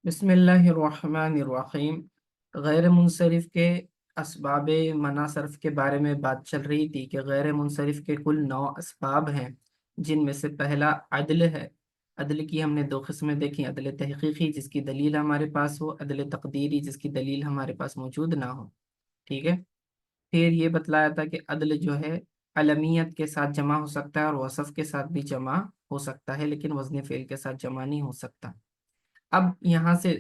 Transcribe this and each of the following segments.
بسم اللہ الرحمن الرحیم۔ غیر منصرف کے اسباب منع صرف کے بارے میں بات چل رہی تھی کہ غیر منصرف کے کل 9 اسباب ہیں، جن میں سے پہلا عدل ہے۔ عدل کی ہم نے 2 قسمیں دیکھی، عدل تحقیقی جس کی دلیل ہمارے پاس ہو، عدل تقدیری جس کی دلیل ہمارے پاس موجود نہ ہو۔ ٹھیک ہے، پھر یہ بتلایا تھا کہ عدل جو ہے علمیت کے ساتھ جمع ہو سکتا ہے اور وصف کے ساتھ بھی جمع ہو سکتا ہے، لیکن وزن فعل کے ساتھ جمع نہیں ہو سکتا۔ اب یہاں سے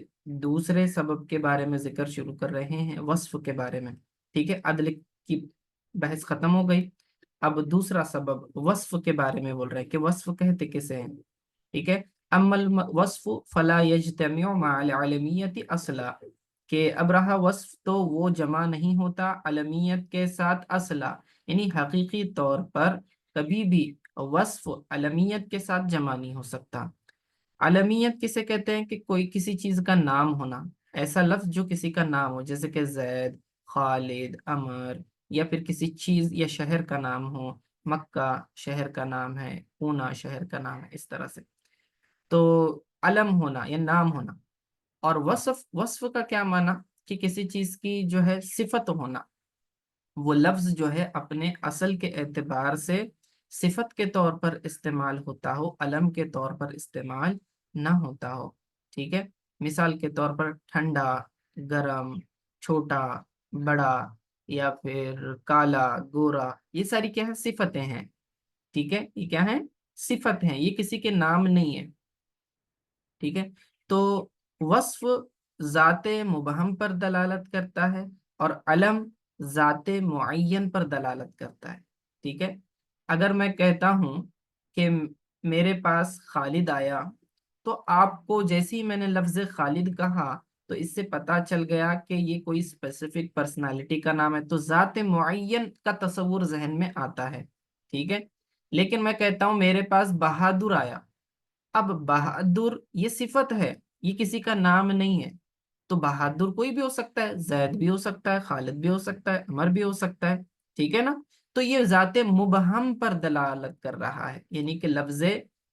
دوسرے سبب کے بارے میں ذکر شروع کر رہے ہیں، وصف کے بارے میں۔ ٹھیک ہے، عدل کی بحث ختم ہو گئی، اب دوسرا سبب وصف کے بارے میں بول رہے ہیں کہ وصف کہتے کسے ہیں۔ ٹھیک ہے، اما الوصف فلا یجتمع مع العلمیت اصلا، کہ اب رہا وصف تو وہ جمع نہیں ہوتا علمیت کے ساتھ اصلا، یعنی حقیقی طور پر کبھی بھی وصف علمیت کے ساتھ جمع نہیں ہو سکتا۔ علمیت کسے کہتے ہیں کہ کوئی کسی چیز کا نام ہونا، ایسا لفظ جو کسی کا نام ہو، جیسے کہ زید، خالد، عمر، یا پھر کسی چیز یا شہر کا نام ہو، مکہ شہر کا نام ہے، پونا شہر کا نام ہے، اس طرح سے تو علم ہونا یا نام ہونا۔ اور وصف کا کیا معنی کہ کسی چیز کی جو ہے صفت ہونا، وہ لفظ جو ہے اپنے اصل کے اعتبار سے صفت کے طور پر استعمال ہوتا ہو، علم کے طور پر استعمال نہ ہوتا ہو۔ ٹھیک ہے، مثال کے طور پر ٹھنڈا، گرم، چھوٹا، بڑا، یا پھر کالا، گورا، یہ ساری کیا ہے؟ صفتیں ہیں۔ ٹھیک ہے، یہ کیا ہیں؟ صفت ہیں، یہ کسی کے نام نہیں ہے۔ ٹھیک ہے، تو وصف ذات مبہم پر دلالت کرتا ہے اور علم ذات معین پر دلالت کرتا ہے۔ ٹھیک ہے، اگر میں کہتا ہوں کہ میرے پاس خالد آیا، تو آپ کو جیسے ہی میں نے لفظ خالد کہا تو اس سے پتا چل گیا کہ یہ کوئی اسپیسیفک پرسنالٹی کا نام ہے، تو ذات معین کا تصور ذہن میں آتا ہے۔ ٹھیک ہے، لیکن میں کہتا ہوں میرے پاس بہادر آیا، اب بہادر یہ صفت ہے، یہ کسی کا نام نہیں ہے، تو بہادر کوئی بھی ہو سکتا ہے، زید بھی ہو سکتا ہے، خالد بھی ہو سکتا ہے، عمر بھی ہو سکتا ہے۔ ٹھیک ہے نا، تو یہ ذات مبہم پر دلالت کر رہا ہے، یعنی کہ لفظ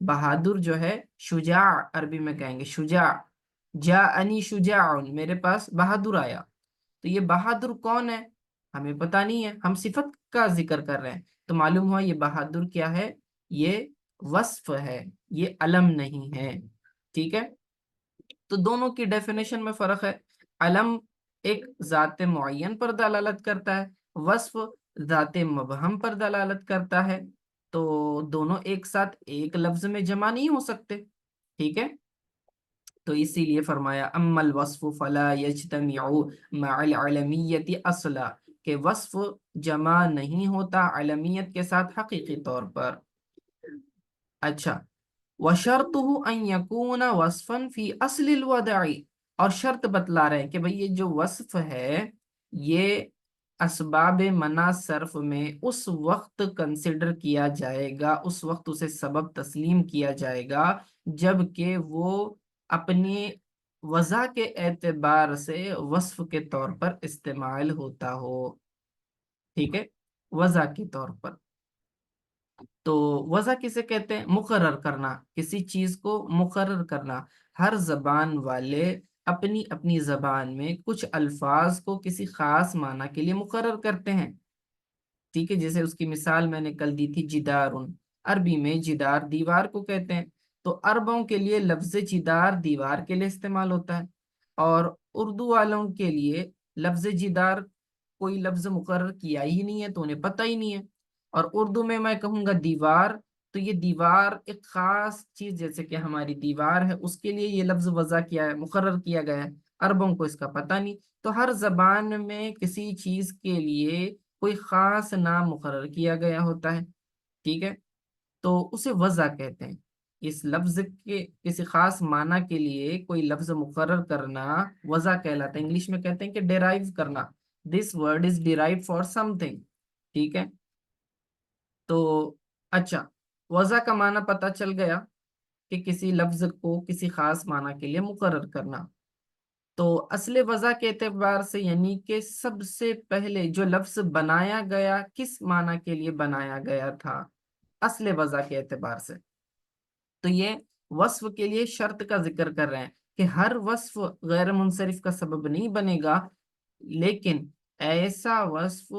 بہادر جو ہے، شجاع عربی میں کہیں گے شجاع، جاءنی شجاع، میرے پاس بہادر آیا، تو یہ بہادر کون ہے ہمیں پتہ نہیں ہے، ہم صفت کا ذکر کر رہے ہیں، تو معلوم ہوا یہ بہادر کیا ہے؟ یہ وصف ہے، یہ علم نہیں ہے۔ ٹھیک ہے، تو دونوں کی ڈیفینیشن میں فرق ہے۔ علم ایک ذات معین پر دلالت کرتا ہے، وصف ذات مبہم پر دلالت کرتا ہے، تو دونوں ایک ساتھ ایک لفظ میں جمع نہیں ہو سکتے۔ ٹھیک ہے، تو اسی لیے فرمایا اما الوصف فلا یجتمع مع العلمیت اصلا، کہ وصف جمع نہیں ہوتا علمیت کے ساتھ حقیقی طور پر۔ اچھا، وَشَرْطُهُ أَن يَكُونَ وَصْفًا فِي أَصْلِ الْوَضْعِ، اور شرط بتلا رہے ہیں کہ بھئی یہ جو وصف ہے یہ اسباب منع صرف میں اس وقت کنسیڈر کیا جائے گا، اس وقت اسے سبب تسلیم کیا جائے گا جب کہ وہ اپنی وضع کے اعتبار سے وصف کے طور پر استعمال ہوتا ہو۔ ٹھیک ہے، وضع کے طور پر، تو وضع کسے کہتے ہیں؟ مقرر کرنا، کسی چیز کو مقرر کرنا۔ ہر زبان والے اپنی اپنی زبان میں کچھ الفاظ کو کسی خاص معنی کے لیے مقرر کرتے ہیں۔ ٹھیک ہے، جیسے اس کی مثال میں نے کل دی تھی جدار، عربی میں جدار دیوار کو کہتے ہیں، تو عربوں کے لیے لفظ جدار دیوار کے لیے استعمال ہوتا ہے، اور اردو والوں کے لیے لفظ جدار کوئی لفظ مقرر کیا ہی نہیں ہے، تو انہیں پتہ ہی نہیں ہے۔ اور اردو میں کہوں گا دیوار، تو یہ دیوار ایک خاص چیز جیسے کہ ہماری دیوار ہے، اس کے لیے یہ لفظ وضع کیا ہے، مقرر کیا گیا ہے، عربوں کو اس کا پتہ نہیں۔ تو ہر زبان میں کسی چیز کے لیے کوئی خاص نام مقرر کیا گیا ہوتا ہے۔ ٹھیک ہے، تو اسے وضع کہتے ہیں۔ اس لفظ کے کسی خاص معنی کے لیے کوئی لفظ مقرر کرنا وضع کہلاتا ہے، انگلش میں کہتے ہیں کہ ڈیرائیو کرنا، this word is derived for some thing. ٹھیک ہے، تو اچھا، وضع کا معنی پتہ چل گیا کہ کسی لفظ کو کسی خاص معنی کے لیے مقرر کرنا۔ تو اصل وضع کے اعتبار سے، یعنی کہ سب سے پہلے جو لفظ بنایا گیا کس معنی کے لیے بنایا گیا تھا، اصل وضع کے اعتبار سے، تو یہ وصف کے لیے شرط کا ذکر کر رہے ہیں کہ ہر وصف غیر منصرف کا سبب نہیں بنے گا، لیکن ایسا وصف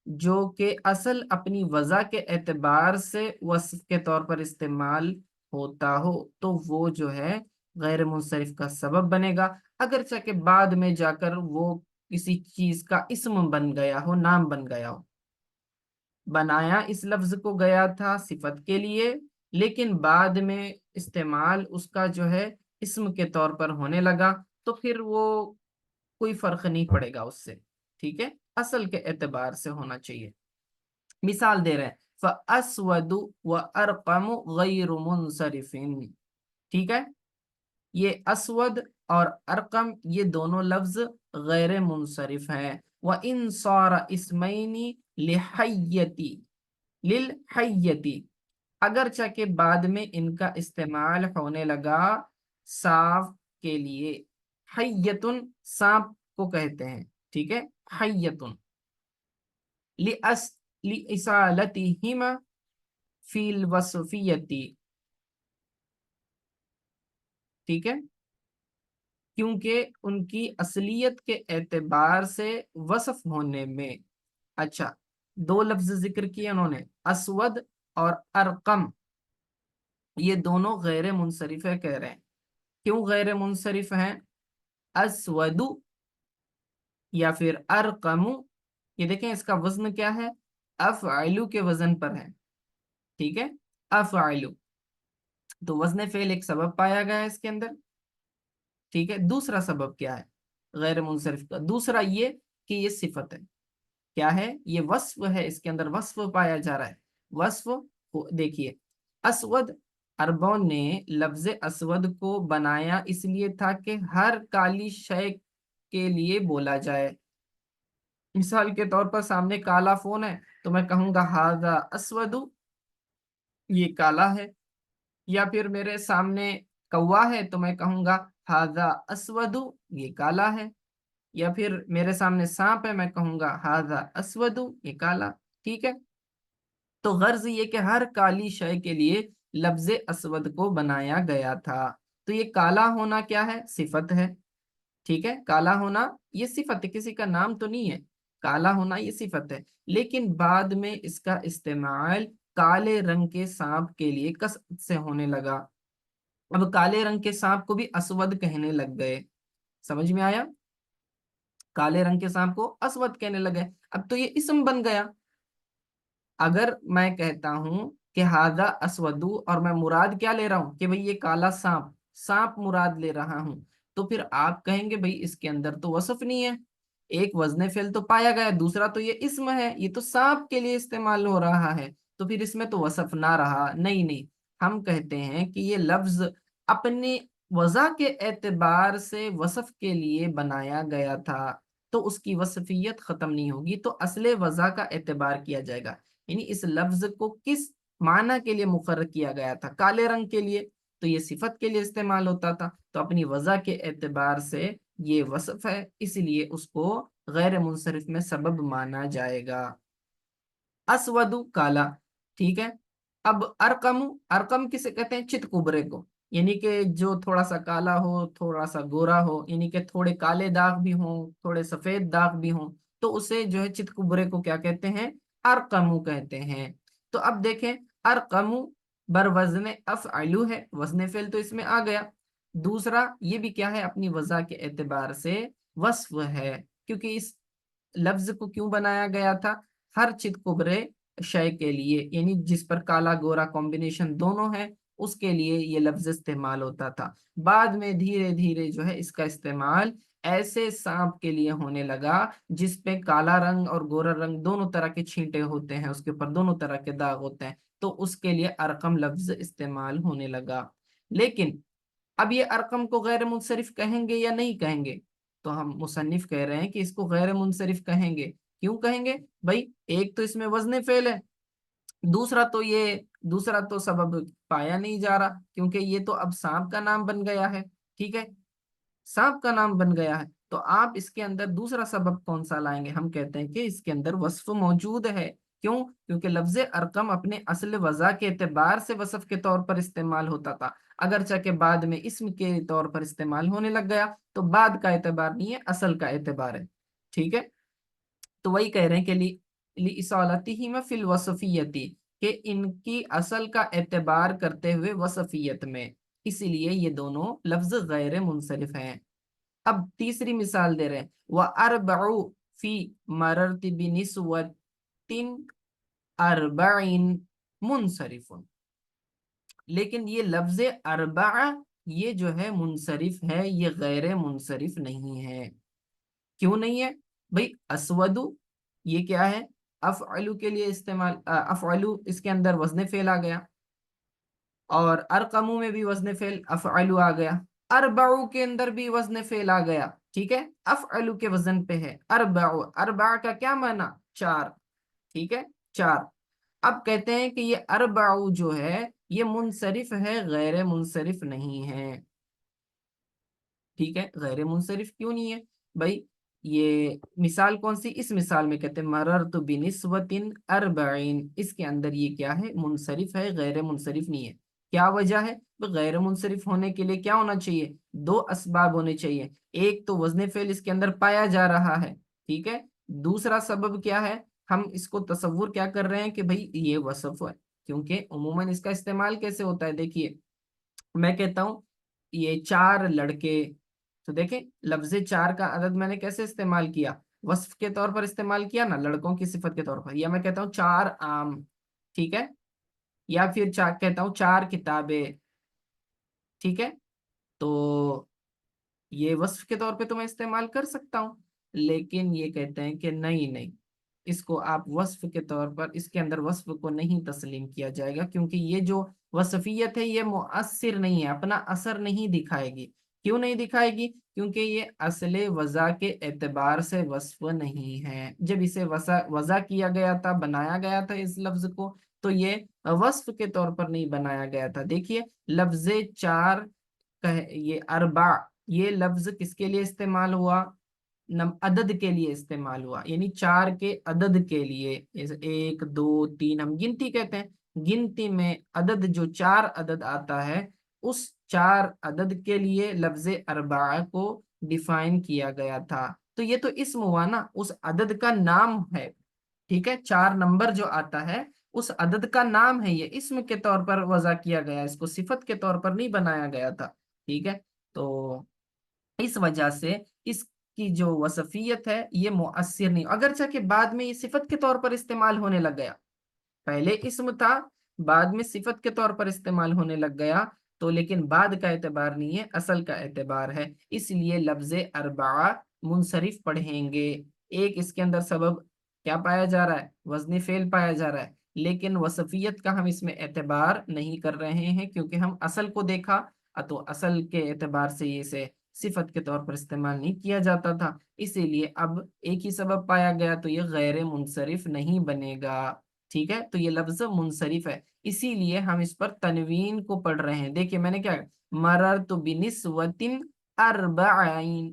جو کہ اصل اپنی وضع کے اعتبار سے وصف کے طور پر استعمال ہوتا ہو تو وہ جو ہے غیر منصرف کا سبب بنے گا، اگرچہ کہ بعد میں جا کر وہ کسی چیز کا اسم بن گیا ہو، نام بن گیا ہو۔ بنایا اس لفظ کو گیا تھا صفت کے لیے، لیکن بعد میں استعمال اس کا جو ہے اسم کے طور پر ہونے لگا، تو پھر وہ کوئی فرق نہیں پڑے گا اس سے، ٹھیک ہے، اصل کے اعتبار سے ہونا چاہیے۔ مثال دے رہے ہیں فَأَسْوَدُ وَأَرْقَمُ غَيْرُ مُنْصَرِفٍ، ٹھیک ہے، یہ اسود اور ارقم یہ دونوں لفظ غیر منصرف ہیں۔ وَإِنْ صَارَ اسْمَيْنِ لِحَيَّتِ لِلْحَيَّتِ، اگرچہ کہ بعد میں ان کا استعمال ہونے لگا صاف کے لیے۔ حیتن سانپ کو کہتے ہیں، ٹھیک ہے، حیتن لِإِصَالَتِهِمَا فِي الْوَصْفِيَّةِ، ٹھیک ہے، کیونکہ ان کی اصلیت کے اعتبار سے وصف ہونے میں۔ اچھا، دو لفظ ذکر کیے انہوں نے، اسود اور ارقم، یہ دونوں غیر منصرف ہے کہہ رہے ہیں۔ کیوں غیر منصرف ہیں؟ اسود یا پھر ارقم، یہ دیکھیں اس کا وزن کیا ہے، افعلو کے وزن پر ہے، ٹھیک ہے، افعلو، تو وزن فعل ایک سبب پایا گیا ہے اس کے اندر، ٹھیک ہے۔ دوسرا سبب کیا ہے غیر منصرف کا؟ دوسرا یہ کہ یہ صفت ہے، کیا ہے، یہ وصف ہے، اس کے اندر وصف پایا جا رہا ہے۔ وصف دیکھیے، اسود، عربوں نے لفظ اسود کو بنایا اس لیے تھا کہ ہر کالی شے کے لیے بولا جائے۔ مثال کے طور پر سامنے کالا فون ہے تو میں کہوں گا ھذا اسود، یہ کالا ہے، یا پھر میرے سامنے کوا ہے تو میں کہوں گا ھذا اسود، یہ کالا ہے، یا پھر میرے سامنے سانپ ہے میں کہوں گا ھذا اسود، یہ کالا، ٹھیک ہے۔ تو غرض یہ کہ ہر کالی شے کے لیے لفظ اسود کو بنایا گیا تھا۔ تو یہ کالا ہونا کیا ہے؟ صفت ہے، ٹھیک ہے، کالا ہونا یہ صفت ہے، کسی کا نام تو نہیں ہے، کالا ہونا یہ صفت ہے، لیکن بعد میں اس کا استعمال کالے رنگ کے سانپ کے لیے کثرت سے ہونے لگا۔ اب کالے رنگ کے سانپ کو بھی اسود کہنے لگ گئے، سمجھ میں آیا؟ کالے رنگ کے سانپ کو اسود کہنے لگے، اب تو یہ اسم بن گیا۔ اگر میں کہتا ہوں کہ ھذا اسودو اور میں مراد کیا لے رہا ہوں کہ بھئی یہ کالا سانپ، سانپ مراد لے رہا ہوں، تو پھر آپ کہیں گے بھئی اس کے اندر تو وصف نہیں ہے، ایک وزن فعل تو پایا گیا، دوسرا تو یہ اسم ہے، یہ تو سانپ کے لیے استعمال ہو رہا ہے، تو پھر اس میں تو وصف نہ رہا۔ نہیں نہیں، ہم کہتے ہیں کہ یہ لفظ اپنے وضع کے اعتبار سے وصف کے لیے بنایا گیا تھا، تو اس کی وصفیت ختم نہیں ہوگی، تو اصل وضع کا اعتبار کیا جائے گا۔ یعنی اس لفظ کو کس معنی کے لیے مقرر کیا گیا تھا؟ کالے رنگ کے لیے، تو یہ صفت کے لیے استعمال ہوتا تھا، تو اپنی وضع کے اعتبار سے یہ وصف ہے، اس لیے اس کو غیر منصرف میں سبب مانا جائے گا۔ اسود کالا، ٹھیک ہے۔ اب ارقم، ارقم کسے کہتے ہیں؟ چت کبرے کو، یعنی کہ جو تھوڑا سا کالا ہو، تھوڑا سا گورا ہو، یعنی کہ تھوڑے کالے داغ بھی ہوں، تھوڑے سفید داغ بھی ہوں، تو اسے جو ہے چت کبرے کو کیا کہتے ہیں؟ ارقم کہتے ہیں۔ تو اب دیکھیں، ارقم بر وزن افعلو ہے، وزن فعل تو اس میں آ گیا۔ دوسرا یہ بھی کیا ہے؟ اپنی وضع کے اعتبار سے وصف ہے، کیونکہ اس لفظ کو کیوں بنایا گیا تھا؟ ہر چت کبرے شے کے لیے، یعنی جس پر کالا گورا کمبینیشن دونوں ہے، اس کے لیے یہ لفظ استعمال ہوتا تھا۔ بعد میں دھیرے دھیرے جو ہے اس کا استعمال ایسے سانپ کے لیے ہونے لگا جس پہ کالا رنگ اور گورا رنگ دونوں طرح کے چھینٹے ہوتے ہیں، اس کے اوپر دونوں طرح کے داغ ہوتے ہیں، تو اس کے لیے ارقم لفظ استعمال ہونے لگا۔ لیکن اب یہ ارقم کو غیر منصرف کہیں گے یا نہیں کہیں گے؟ تو ہم مصنف کہہ رہے ہیں کہ اس کو غیر منصرف کہیں گے۔ کیوں کہیں گے بھائی؟ ایک تو اس میں وزن فعل ہے، دوسرا تو سبب پایا نہیں جا رہا، کیونکہ یہ تو اب سانپ کا نام بن گیا ہے، ٹھیک ہے، سانپ کا نام بن گیا ہے، تو آپ اس کے اندر دوسرا سبب کون سا لائیں گے؟ ہم کہتے ہیں کہ اس کے اندر وصف موجود ہے۔ کیوں؟ کیونکہ لفظ ارقم اپنے اصل وضع کے اعتبار سے وصف کے طور پر استعمال ہوتا تھا، اگرچہ کہ بعد میں اسم کے طور پر استعمال ہونے لگ گیا، تو بعد کا اعتبار نہیں ہے، اصل کا اعتبار ہے، ٹھیک ہے۔ تو وہی کہہ رہے ہیں کہ لِإِصَالَتِهِمَا فِي الْوَصْفِيَّةِ، کہ ان کی اصل کا اعتبار کرتے ہوئے وصفیت میں، اسی لیے یہ دونوں لفظ غیر منصرف ہیں۔ اب تیسری مثال دے رہے ہیں، وَأَرْبَعُ فِي مَرَرْتِ بِنِسْوَةٍ أَرْبَعٍ منصرف، لیکن یہ لفظ اربع یہ جو ہے منصرف ہے، یہ غیر منصرف نہیں ہے۔ کیوں نہیں ہے بھئی؟ اسودو یہ کیا ہے؟ افعلو کے لیے استعمال، افعلو اس کے اندر وزن فعل آ گیا، اور ارقمو میں بھی وزن فعل افعلو آ گیا، اربعو کے اندر بھی وزن فعل آ گیا، ٹھیک ہے، افعلو کے وزن پہ ہے اربعو، اربع کا کیا معنی؟ چار، ٹھیک ہے، چار۔ اب کہتے ہیں کہ یہ اربعو جو ہے یہ منصرف ہے، غیر منصرف نہیں ہے، ٹھیک ہے۔ غیر منصرف کیوں نہیں ہے بھائی؟ یہ مثال کون سی؟ اس مثال میں کہتے ہیں مررت بنسوۃ اربعین، اس کے اندر یہ کیا ہے؟ منصرف ہے، غیر منصرف نہیں ہے۔ کیا وجہ ہے؟ غیر منصرف ہونے کے لیے کیا ہونا چاہیے؟ دو اسباب ہونے چاہیے، ایک تو وزن فعل اس کے اندر پایا جا رہا ہے، ٹھیک ہے، دوسرا سبب کیا ہے؟ ہم اس کو تصور کیا کر رہے ہیں کہ بھائی یہ وصف ہے، کیونکہ عموماً اس کا استعمال کیسے ہوتا ہے؟ دیکھیے میں کہتا ہوں یہ چار لڑکے، تو دیکھیں لفظ چار کا عدد میں نے کیسے استعمال کیا؟ وصف کے طور پر استعمال کیا نا، لڑکوں کی صفت کے طور پر، یا میں کہتا ہوں چار آم، ٹھیک ہے، یا پھر کہتا ہوں چار کتابیں، ٹھیک ہے، تو یہ وصف کے طور پہ تو میں استعمال کر سکتا ہوں، لیکن یہ کہتے ہیں کہ نہیں نہیں، اس کو آپ وصف کے طور پر، اس کے اندر وصف کو نہیں تسلیم کیا جائے گا، کیونکہ یہ جو وصفیت ہے یہ مؤثر نہیں ہے، اپنا اثر نہیں دکھائے گی۔ کیوں نہیں دکھائے گی؟ کیونکہ یہ اصل وضع کے اعتبار سے وصف نہیں ہے۔ جب اسے وضع کیا گیا تھا، بنایا گیا تھا اس لفظ کو، تو یہ وصف کے طور پر نہیں بنایا گیا تھا۔ دیکھیے لفظ چار، یہ اربع، یہ لفظ کس کے لیے استعمال ہوا؟ عدد کے لیے استعمال ہوا، یعنی چار کے عدد کے لیے، جیسے ایک دو تین ہم گنتی کہتے ہیں، گنتی میں عدد جو چار عدد آتا ہے، اس چار عدد کے لیے لفظ اربعہ کو ڈیفائن کیا گیا تھا۔ تو یہ تو اسم ہوا نا، اس عدد کا نام ہے، ٹھیک ہے، چار نمبر جو آتا ہے اس عدد کا نام ہے، یہ اسم کے طور پر وضع کیا گیا، اس کو صفت کے طور پر نہیں بنایا گیا تھا، ٹھیک ہے۔ تو اس وجہ سے اس کی جو وصفیت ہے یہ مؤثر نہیں، اگرچہ کہ بعد میں یہ صفت کے طور پر استعمال ہونے لگ گیا، پہلے اسم تھا بعد میں صفت کے طور پر استعمال ہونے لگ گیا، تو لیکن بعد کا اعتبار نہیں ہے، اصل کا اعتبار ہے، اس لیے لفظ اربعہ منصرف پڑھیں گے۔ ایک اس کے اندر سبب کیا پایا جا رہا ہے؟ وزن فعل پایا جا رہا ہے، لیکن وصفیت کا ہم اس میں اعتبار نہیں کر رہے ہیں، کیونکہ ہم اصل کو دیکھا، تو اصل کے اعتبار سے اسے صفت کے طور پر استعمال نہیں کیا جاتا تھا، اسی لیے اب ایک ہی سبب پایا گیا تو یہ غیر منصرف نہیں بنے گا، ٹھیک ہے۔ تو یہ لفظ منصرف ہے، اسی لیے ہم اس پر تنوین کو پڑھ رہے ہیں۔ دیکھیے میں نے کیا، مررت بنسوۃ اربعین،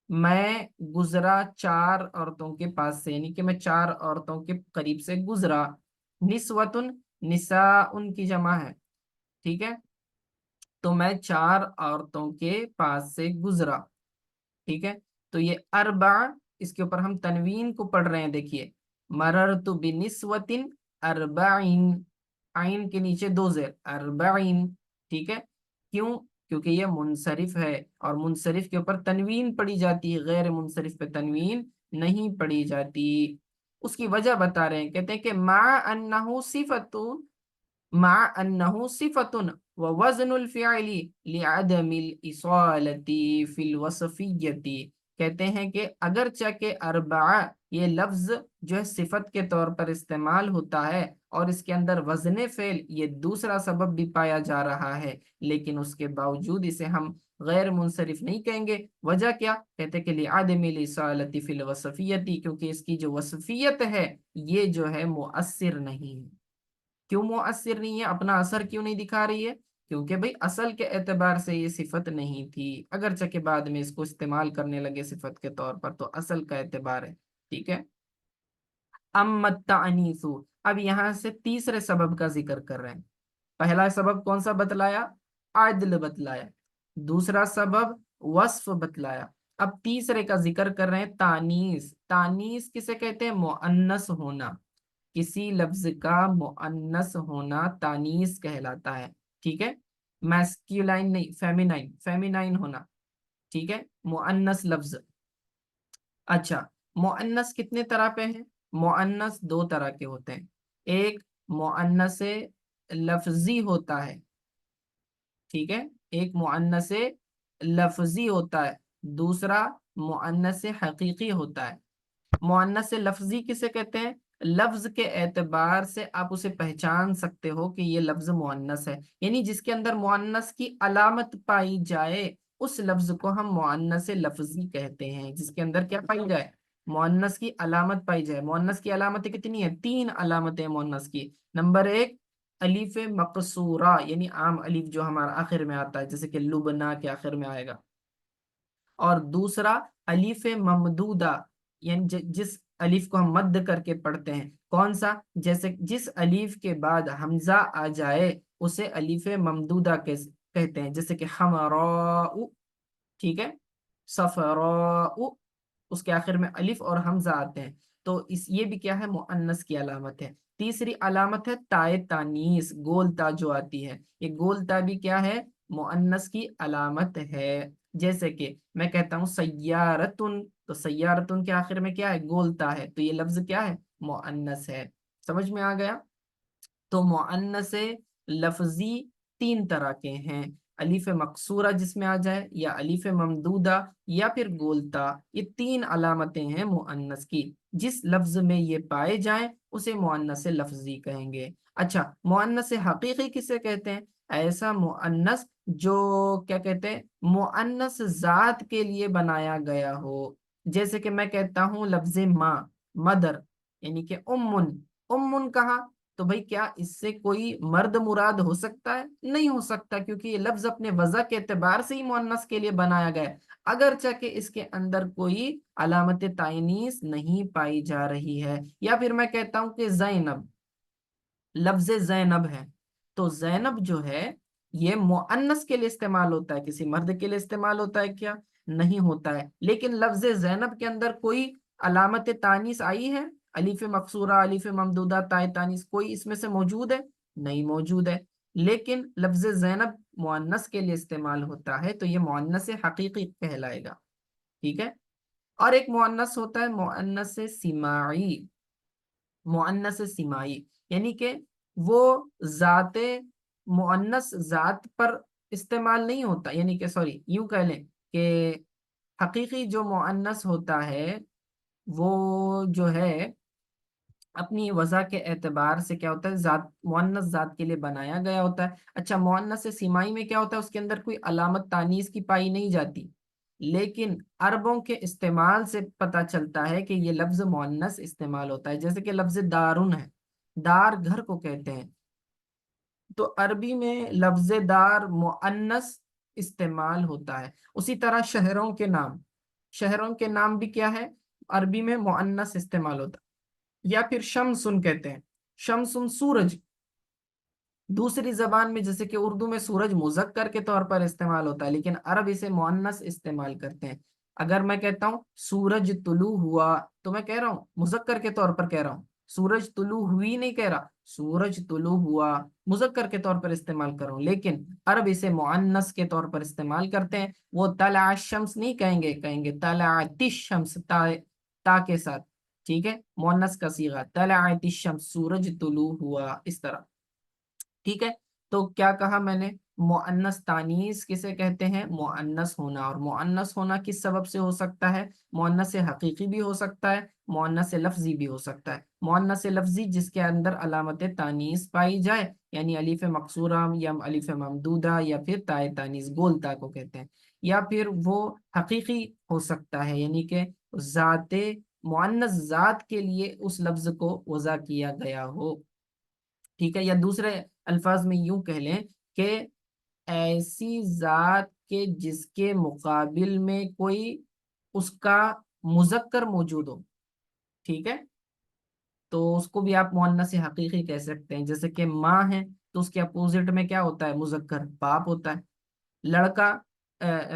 میں گزرا چار عورتوں کے پاس سے، یعنی کہ میں چار عورتوں کے قریب سے گزرا، نسوۃ نساء کی جمع ہے، ٹھیک ہے، تو میں چار عورتوں کے پاس سے گزرا، ٹھیک ہے۔ تو یہ اربع، اس کے اوپر ہم تنوین کو پڑھ رہے ہیں، دیکھیے مررت بنسوۃ اربعین، عین کے نیچے دو زیر، اربعین، ٹھیک ہے، کیوں؟ کیونکہ یہ منصرف ہے، اور منصرف کے اوپر تنوین پڑی جاتی ہے، غیر منصرف پہ تنوین نہیں پڑی جاتی۔ اس کی وجہ بتا رہے ہیں، کہتے ہیں کہ مع انہ صفت، مع انہ صفت ووزن الفعل لعدم الاصالة فی الوصفیت، کہتے ہیں کہ اگرچہ کہ اربعہ یہ لفظ جو ہے صفت کے طور پر استعمال ہوتا ہے، اور اس کے اندر وزن فعل یہ دوسرا سبب بھی پایا جا رہا ہے، لیکن اس کے باوجود اسے ہم غیر منصرف نہیں کہیں گے۔ وجہ کیا؟ کہتے ہیں کہ لعدم الاصالة فی الوصفیت، کیونکہ اس کی جو وصفیت ہے یہ جو ہے مؤثر نہیں ہے۔ کیوں مؤثر نہیں ہے؟ اپنا اثر کیوں نہیں دکھا رہی ہے؟ کیونکہ بھئی اصل کے اعتبار سے یہ صفت نہیں تھی، اگرچہ کہ بعد میں اس کو استعمال کرنے لگے صفت کے طور پر، تو اصل کا اعتبار ہے، ٹھیک ہے۔ اما التعنیث، اب یہاں سے تیسرے سبب کا ذکر کر رہے ہیں۔ پہلا سبب کون سا بتلایا؟ عدل بتلایا، دوسرا سبب وصف بتلایا۔ اب تیسرے کا ذکر کر رہے ہیں، تانیث۔ تانیث کسے کہتے ہیں؟ مؤنث ہونا، کسی لفظ کا مؤنث ہونا تانیث کہلاتا ہے، ٹھیک ہے؟ میسکیولائن نہیں، فیمینائن، فیمینائن ہونا، ٹھیک ہے، مؤنث لفظ۔ اچھا، مؤنث کتنے طرح پہ ہیں؟ مؤنث دو طرح کے ہوتے ہیں، ایک مؤنث لفظی ہوتا ہے، ٹھیک ہے، ایک مؤنث لفظی ہوتا ہے، دوسرا مؤنث حقیقی ہوتا ہے۔ مؤنث لفظی کسے کہتے ہیں؟ لفظ کے اعتبار سے آپ اسے پہچان سکتے ہو کہ یہ لفظ مؤنث ہے، یعنی جس کے اندر مؤنث کی علامت پائی جائے اس لفظ کو ہم مؤنث لفظی کہتے ہیں، جس کے اندر کیا پائی جائے؟ مؤنث کی علامت پائی جائے۔ مؤنث کی علامتیں کتنی ہیں؟ 3 علامتیں مؤنث کی۔ نمبر 1، الف مقصورہ، یعنی عام الف جو ہمارا آخر میں آتا ہے، جیسے کہ لبنا کے آخر میں آئے گا۔ اور دوسرا الف ممدودہ، یعنی جس الف کو ہم مد کر کے پڑھتے ہیں، کون سا؟ جیسے جس الف کے بعد حمزہ آ جائے اسے الف ممدودہ کہتے ہیں، جیسے کہ حمراء، ٹھیک ہے، صفراء، اس کے آخر میں الف اور حمزہ آتے ہیں، تو یہ بھی کیا ہے؟ مؤنث کی علامت ہے۔ تیسری علامت ہے تائے تانیث، گول تا جو آتی ہے، یہ گول تا بھی کیا ہے؟ مؤنث کی علامت ہے۔ جیسے کہ میں کہتا ہوں سیارتن، تو سیارتن کے آخر میں کیا ہے؟ گول تا ہے، تو یہ لفظ کیا ہے؟ مؤنث ہے۔ سمجھ میں آ گیا؟ تو مؤنث لفظی 3 طرح کے ہیں، الف مقصورہ جس میں آ جائے، یا الف ممدودہ، یا پھر گولتا، یہ 3 علامتیں ہیں مؤنث کی، جس لفظ میں یہ پائے جائیں اسے مؤنث لفظی کہیں گے۔ اچھا، مؤنث حقیقی کسے کہتے ہیں؟ ایسا مؤنث جو کیا کہتے ہیں؟ مؤنث ذات کے لیے بنایا گیا ہو، جیسے کہ میں کہتا ہوں لفظ ماں، مدر، یعنی کہ امن، امن کہا تو بھئی کیا اس سے کوئی مرد مراد ہو سکتا ہے؟ نہیں ہو سکتا، کیونکہ یہ لفظ اپنے وضع کے اعتبار سے ہی مؤنث کے لیے بنایا گیا ہے، اگرچہ کہ اس کے اندر کوئی علامت تعنیث نہیں پائی جا رہی ہے۔ یا پھر میں کہتا ہوں کہ زینب، لفظ زینب ہے، تو زینب جو ہے یہ مؤنث کے لیے استعمال ہوتا ہے، کسی مرد کے لیے استعمال ہوتا ہے کیا؟ نہیں ہوتا ہے، لیکن لفظ زینب کے اندر کوئی علامت تانیث آئی ہے؟ الف مقصورہ، الف ممدودہ، تائے تانیث، کوئی اس میں سے موجود ہے؟ نہیں موجود ہے، لیکن لفظ زینب مؤنث کے لیے استعمال ہوتا ہے، تو یہ مؤنث حقیقی کہلائے گا، ٹھیک ہے؟ اور ایک مؤنث ہوتا ہے مؤنث سماعی، مؤنث سماعی یعنی کہ وہ ذات مؤنث ذات پر استعمال نہیں ہوتا، یعنی کہ سوری یوں کہہ لیں کہ حقیقی جو مؤنث ہوتا ہے وہ جو ہے اپنی وضع کے اعتبار سے کیا ہوتا ہے؟ ذات، مؤنث ذات کے لیے بنایا گیا ہوتا ہے۔ اچھا، مؤنث سیمائی میں کیا ہوتا ہے؟ اس کے اندر کوئی علامت تانیث کی پائی نہیں جاتی، لیکن عربوں کے استعمال سے پتہ چلتا ہے کہ یہ لفظ مؤنث استعمال ہوتا ہے، جیسے کہ لفظ دارن ہے، دار گھر کو کہتے ہیں، تو عربی میں لفظ دار مؤنث استعمال ہوتا ہے۔ اسی طرح شہروں کے نام، شہروں کے نام بھی کیا ہے؟ عربی میں مؤنث استعمال ہوتا ہے۔ یا پھر شمسن کہتے ہیں، شمسن سورج، دوسری زبان میں جیسے کہ اردو میں سورج مذکر کے طور پر استعمال ہوتا ہے، لیکن عرب اسے مؤنث استعمال کرتے ہیں۔ اگر میں کہتا ہوں سورج طلوع ہوا تو میں کہہ رہا ہوں مذکر کے طور پر کہہ رہا ہوں، سورج طلوع ہوئی نہیں کہہ رہا، سورج طلوع ہوا مذکر کے طور پر استعمال کر رہا ہوں، لیکن عرب اسے مؤنث کے طور پر استعمال کرتے ہیں۔ وہ طلع الشمس نہیں کہیں گے، کہیں گے طلعت الشمس، تا کے ساتھ، ٹھیک ہے، مؤنث کا صیغہ طلعت الشمس، سورج طلوع ہوا، اس طرح، ٹھیک ہے۔ تو کیا کہا میں نے؟ مؤنث تانیث کسے کہتے ہیں؟ مؤنث ہونا، اور مؤنث ہونا کس سبب سے ہو سکتا ہے؟ مؤنث حقیقی بھی ہو سکتا ہے، مؤنث لفظی بھی ہو سکتا ہے۔ مؤنث لفظی جس کے اندر علامت تانیث پائی جائے، یعنی الف مقصورہ یا الف ممدودہ یا پھر تائے تانیث، گول تا کو کہتے ہیں۔ یا پھر وہ حقیقی ہو سکتا ہے، یعنی کہ ذات مؤنث ذات کے لیے اس لفظ کو وضع کیا گیا ہو، ٹھیک ہے۔ یا دوسرے الفاظ میں یوں کہہ لیں کہ ایسی ذات کے جس کے مقابل میں کوئی اس کا مذکر موجود ہو، ٹھیک ہے، تو اس کو بھی آپ مؤنث حقیقی کہہ سکتے ہیں، جیسے کہ ماں ہے تو تو اس کے اپوزٹ میں کیا ہوتا ہے؟ مذکر، باپ ہوتا ہے۔ لڑکا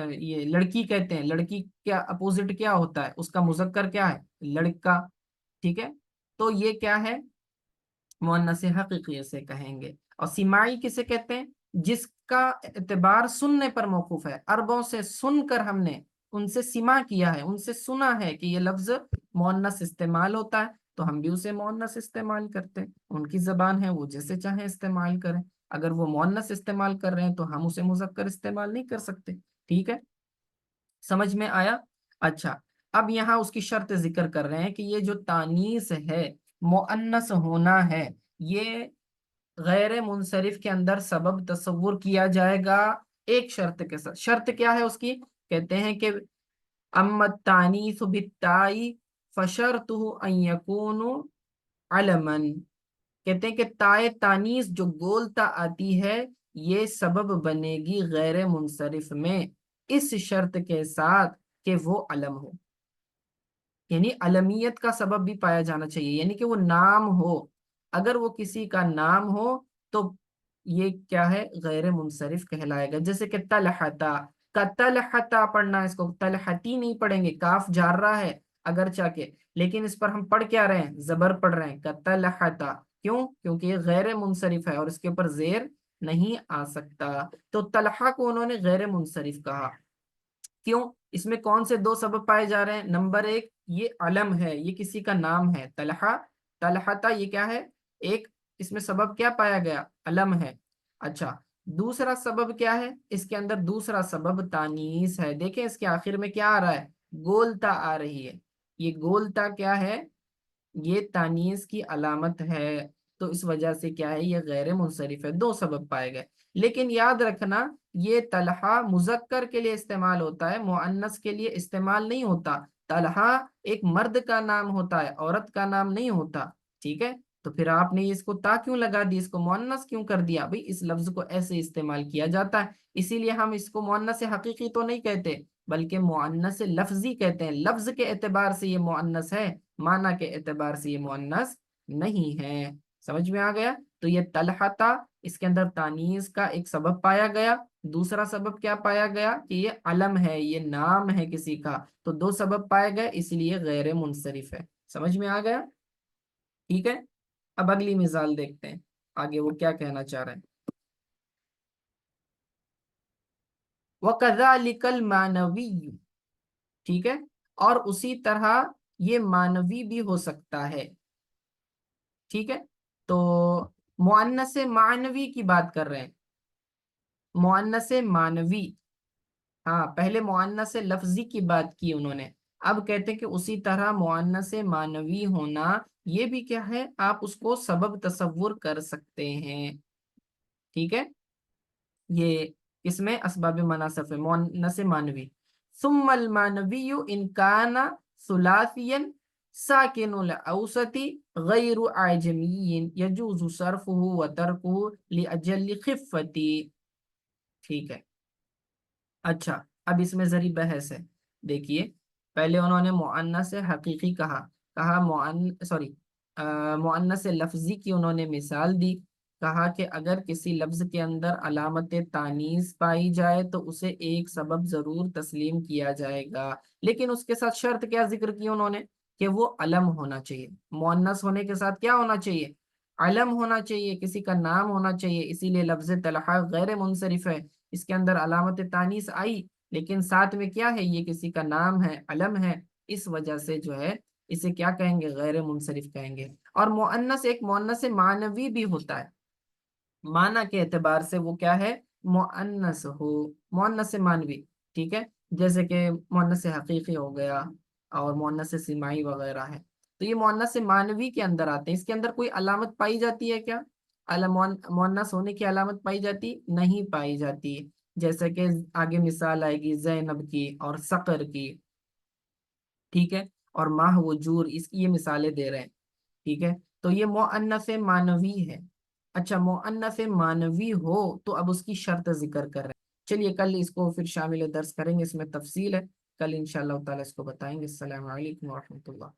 یہ لڑکی کہتے ہیں، لڑکی کیا اپوزٹ کیا ہوتا ہے؟ اس کا مذکر کیا ہے؟ لڑکا، ٹھیک ہے؟ تو یہ کیا ہے؟ مؤنث حقیقی سے کہیں گے۔ اور سماعی کسے کہتے ہیں؟ جس کا اعتبار سننے پر موقوف ہے، عربوں سے سن کر ہم نے ان سے سماع کیا ہے، ان سے سنا ہے کہ یہ لفظ مؤنث استعمال ہوتا ہے، تو ہم بھی اسے مؤنث استعمال کرتے ہیں۔ ان کی زبان ہے، وہ جیسے چاہیں استعمال کریں، اگر وہ مؤنث استعمال کر رہے ہیں تو ہم اسے مذکر استعمال نہیں کر سکتے، ٹھیک ہے؟ سمجھ میں آیا؟ اچھا، اب یہاں اس کی شرط ذکر کر رہے ہیں کہ یہ جو تانیث ہے، مؤنث ہونا ہے، یہ غیر منصرف کے اندر سبب تصور کیا جائے گا ایک شرط کے ساتھ۔ شرط کیا ہے اس کی؟ کہتے ہیں کہ اما التانیث بالتاء فشرطه ان یکون علما، کہتے ہیں کہ تائے تانیث جو گولتا آتی ہے یہ سبب بنے گی غیر منصرف میں اس شرط کے ساتھ کہ وہ علم ہو، یعنی علمیت کا سبب بھی پایا جانا چاہیے، یعنی کہ وہ نام ہو۔ اگر وہ کسی کا نام ہو تو یہ کیا ہے؟ غیر منصرف کہلائے گا۔ جیسے کہ طلحتا، کا طلحتا پڑھنا ہے، اس کو طلحتی نہیں پڑھیں گے، کاف جار رہا ہے اگرچہ کہ، لیکن اس پر ہم پڑھ کیا رہے ہیں؟ زبر پڑھ رہے ہیں، کا طلحتا۔ کیوں؟ کیونکہ یہ غیر منصرف ہے اور اس کے اوپر زیر نہیں آ سکتا، تو طلحہ کو انہوں نے غیر منصرف کہا۔ کیوں؟ اس میں کون سے دو سبب پائے جا رہے ہیں؟ نمبر ایک، یہ علم ہے، یہ کسی کا نام ہے، طلحہ، طلحتا، یہ کیا ہے؟ ایک، اس میں سبب کیا پایا گیا؟ علم ہے۔ اچھا، دوسرا سبب کیا ہے اس کے اندر؟ دوسرا سبب تانیث ہے۔ دیکھیں اس کے آخر میں کیا آ رہا ہے؟ گولتا آ رہی ہے۔ یہ گولتا کیا ہے؟ یہ تانیث کی علامت ہے، تو اس وجہ سے کیا ہے؟ یہ غیر منصرف ہے۔ دو سبب پائے گئے، لیکن یاد رکھنا یہ طلحہ مذکر کے لیے استعمال ہوتا ہے، مؤنث کے لیے استعمال نہیں ہوتا۔ طلحہ ایک مرد کا نام ہوتا ہے، عورت کا نام نہیں ہوتا، ٹھیک ہے؟ تو پھر آپ نے اس کو تا کیوں لگا دی، اس کو مؤنث کیوں کر دیا؟ بھئی اس لفظ کو ایسے استعمال کیا جاتا ہے، اسی لیے ہم اس کو مؤنث حقیقی تو نہیں کہتے بلکہ مؤنث لفظی کہتے ہیں۔ لفظ کے اعتبار سے یہ مؤنث ہے، معنی کے اعتبار سے یہ مؤنث نہیں ہے۔ سمجھ میں آ گیا؟ تو یہ طلحہ، اس کے اندر تانیث کا ایک سبب پایا گیا، دوسرا سبب کیا پایا گیا؟ کہ یہ علم ہے، یہ نام ہے کسی کا، تو دو سبب پائے گئے، اس لیے غیر منصرف ہے۔ سمجھ میں آ گیا؟ ٹھیک ہے، اب اگلی مثال دیکھتے ہیں آگے وہ کیا کہنا چاہ رہے ہیں۔ وَكَذَلِكَ الْمَعْنَوِيُّ، ٹھیک ہے، اور اسی طرح یہ معنوی بھی ہو سکتا ہے، ٹھیک ہے؟ تو مؤنث معنوی کی بات کر رہے ہیں، مؤنث معنوی، ہاں پہلے مؤنث لفظی کی بات کی انہوں نے، اب کہتے ہیں کہ اسی طرح مؤنث معنوی ہونا یہ بھی کیا ہے؟ آپ اس کو سبب تصور کر سکتے ہیں، ٹھیک ہے؟ یہ اس میں اسباب مناصف ہے، مؤنث معنوی۔ ثم المعنوی ان کان ثلاثیا ساکن الاوسط غیر اعجمی یجوز صرفه وترکه لاجل خفتی، ٹھیک ہے؟ اچھا، اب اس میں ذری بحث ہے، دیکھیے پہلے انہوں نے مؤنث حقیقی کہا مؤنث لفظی کی انہوں نے مثال دی، کہا کہ اگر کسی لفظ کے اندر علامت تانیث پائی جائے تو اسے ایک سبب ضرور تسلیم کیا جائے گا، لیکن اس کے ساتھ شرط کیا ذکر کی انہوں نے؟ کہ وہ علم ہونا چاہیے، مؤنث ہونے کے ساتھ کیا ہونا چاہیے؟ علم ہونا چاہیے، کسی کا نام ہونا چاہیے، اسی لیے لفظ طلحہ غیر منصرف ہے، اس کے اندر علامت تانیث آئی لیکن ساتھ میں کیا ہے؟ یہ کسی کا نام ہے، علم ہے، اس وجہ سے جو ہے اسے کیا کہیں گے؟ غیر منصرف کہیں گے۔ اور مؤنث ایک مؤنث معنوی بھی ہوتا ہے، معنی کے اعتبار سے وہ کیا ہے؟ مؤنث ہو، مؤنث معنوی، ٹھیک ہے؟ جیسے کہ مؤنث حقیقی ہو گیا اور مؤنث سماعی وغیرہ ہے، تو یہ مؤنث معنوی کے اندر آتے ہیں۔ اس کے اندر کوئی علامت پائی جاتی ہے کیا؟ مؤنث ہونے کی علامت پائی جاتی نہیں پائی جاتی، جیسے کہ آگے مثال آئے گی زینب کی اور سقر کی، ٹھیک ہے؟ اور ماہ و جور، اس کی یہ مثالیں دے رہے ہیں، ٹھیک ہے؟ تو یہ مؤنث معنوی ہے۔ اچھا، مؤنث معنوی ہو تو اب اس کی شرط ذکر کر رہے ہیں، چلیے کل اس کو پھر شامل درس کریں گے، اس میں تفصیل ہے، کل انشاءاللہ تعالی اس کو بتائیں گے۔ السلام علیکم ورحمۃ اللہ۔